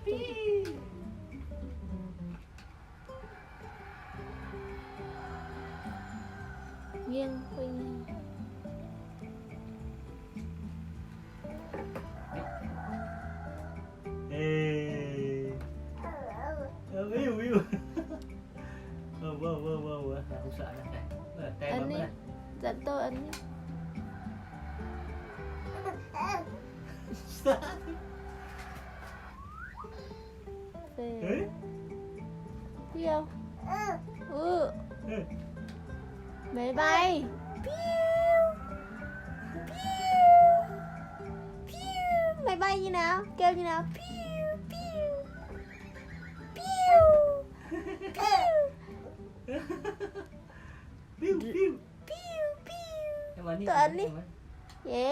พี่เงี้ยงไปเงี้ยง เอ้วิววิวว้าวว้าวว้าวว้าวสงสารนะแต่ อัน แบบ นี้ นั้น จัดโตอันนี้เฮ้ยเดียวบายบายปิ้วปิ้วปิ้วบายบายยีnào kêu như nàoปิ้วปิ้วปิ้วปิ้ว ปิ้วปิ้ว ปิ้วปิ้ว ตัว ตัวนี้ เย้